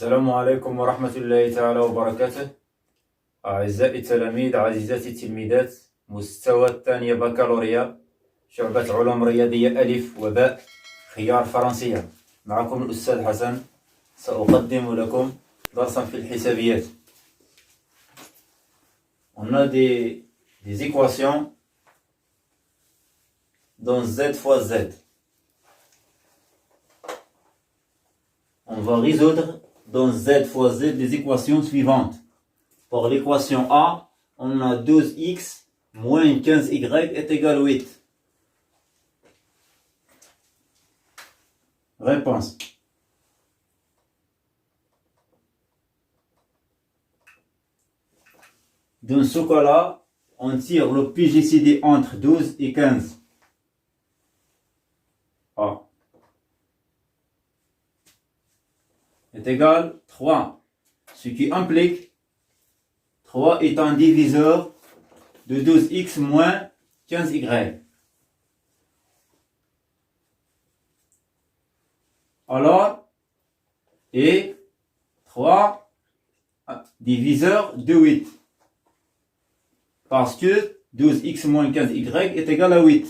السلام عليكم ورحمة الله تعالى وبركاته. أعزائي التلاميذ، عزيزاتي التلميذات، مستوى الثانية بكالوريا، شعبة علوم رياضية ألف وباء، خيار فرنسية. معكم الأستاذ حسن، سأقدم لكم درسا في الحسابيات. On a des équations dans Z fois Z. On va résoudre dans Z fois Z les équations suivantes. Pour l'équation A, on a 12x moins 15y est égal à 8. Réponse. Dans ce cas-là, on tire le PGCD entre 12 et 15. A est égal à 3, ce qui implique 3 est un diviseur de 12x moins 15y. Alors, et 3 diviseur de 8. Parce que 12x moins 15y est égal à 8.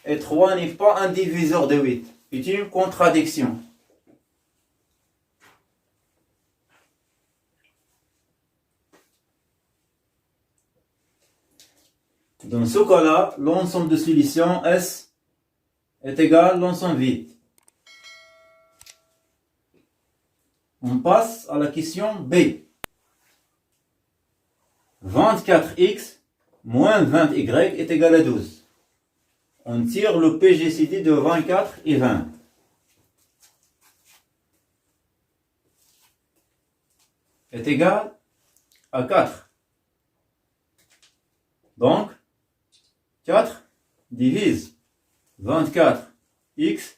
Et 3 n'est pas un diviseur de 8. C'est une contradiction. Dans ce cas-là, l'ensemble de solutions S est égal à l'ensemble vide. On passe à la question B. 24x moins 20y est égal à 12. On tire le PGCD de 24 et 20. Est égal à 4. Donc, 4 divise 24x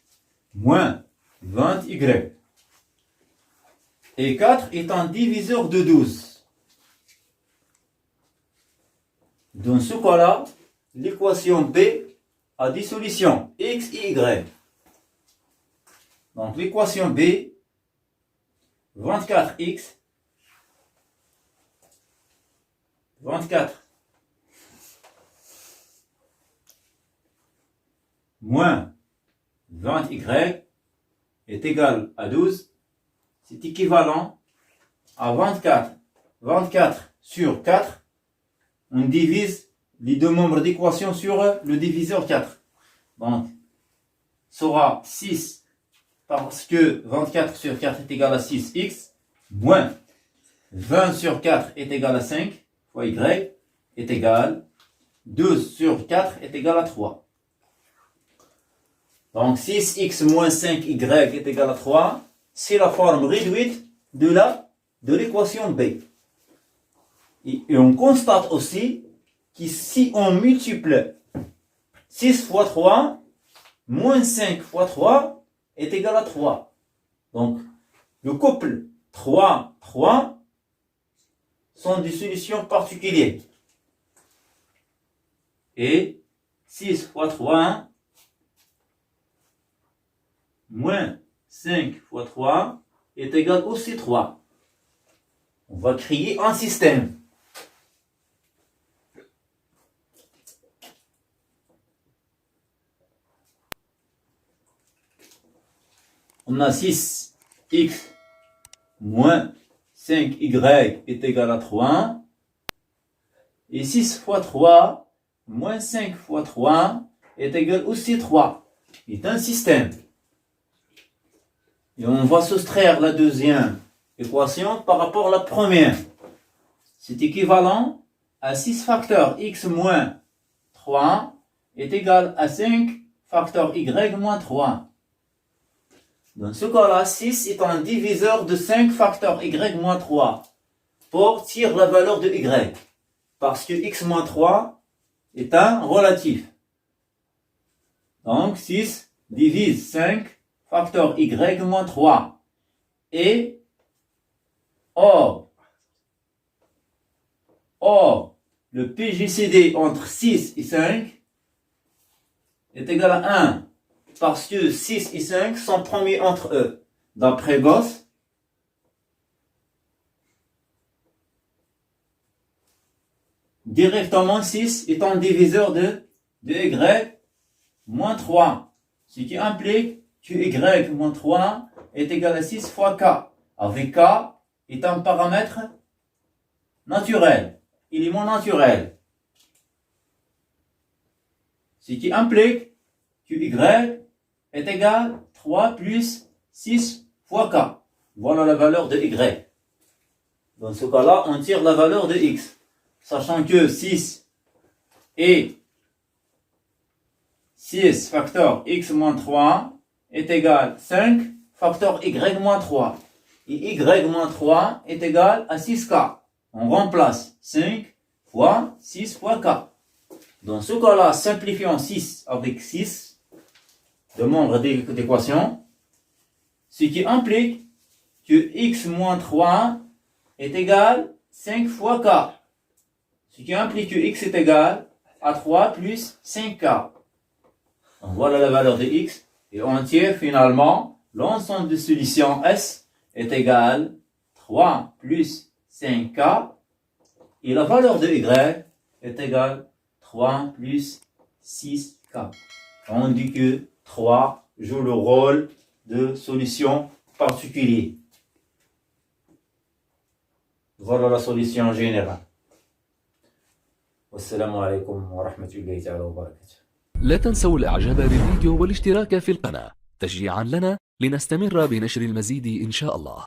moins 20y. Et 4 est un diviseur de 12. Dans ce cas-là, l'équation B a des solutions x et y. Donc l'équation B, 24x, 24 moins 20y est égal à 12. C'est équivalent à 24. 24 sur 4. On divise les deux membres d'équation sur le diviseur 4. Donc, sera 6 parce que 24 sur 4 est égal à 6x, moins 20 sur 4 est égal à 5, fois y est égal, 12 sur 4 est égal à 3. Donc 6x moins 5y est égal à 3, c'est la forme réduite de l'équation B. Et on constate aussi que si on multiplie 6 fois 3, moins 5 fois 3 est égal à 3. Donc, le couple 3, 3 sont des solutions particulières. Et 6 fois 3, moins 5 fois 3 est égal aussi 3. On va créer un système. On a 6x moins 5y est égal à 3. Et 6 fois 3 moins 5 fois 3 est égal aussi 3. C'est un système. Et on va soustraire la deuxième équation par rapport à la première. C'est équivalent à 6 facteurs x moins 3 est égal à 5 facteurs y moins 3. Dans ce cas-là, 6 est un diviseur de 5 facteurs y moins 3 pour tirer la valeur de y. Parce que x moins 3 est un relatif. Donc 6 divise 5 facteur y moins 3. Et or, le PGCD entre 6 et 5 est égal à 1. Parce que 6 et 5 sont promis entre eux. D'après Gauss, directement 6 est un diviseur de y moins 3. Ce qui implique que y moins 3 est égal à 6 fois k. Avec k est un paramètre naturel, élément naturel. Ce qui implique que y est égal à 3 plus 6 fois k. Voilà la valeur de y. Dans ce cas-là, on tire la valeur de x. Sachant que 6 et 6 facteur x moins 3 est égal à 5 facteur y moins 3. Et y moins 3 est égal à 6k. On remplace 5 fois 6 fois k. Dans ce cas-là, simplifions 6 avec 6 de membres d'équation, ce qui implique que x moins 3 est égal à 5 fois k. Ce qui implique que x est égal à 3 plus 5k. Donc voilà la valeur de x. Et on tire finalement l'ensemble de solutions S est égal à 3 plus 5k. Et la valeur de y est égale à 3 plus 6k. On dit que 3 joue le rôle de solution particulier. Voilà la solution générale. والسلام عليكم ورحمة الله تعالى وبركاته. لا تنسوا الإعجاب بالفيديو والاشتراك في القناة تشجيعا لنا لنستمر بنشر المزيد إن شاء الله.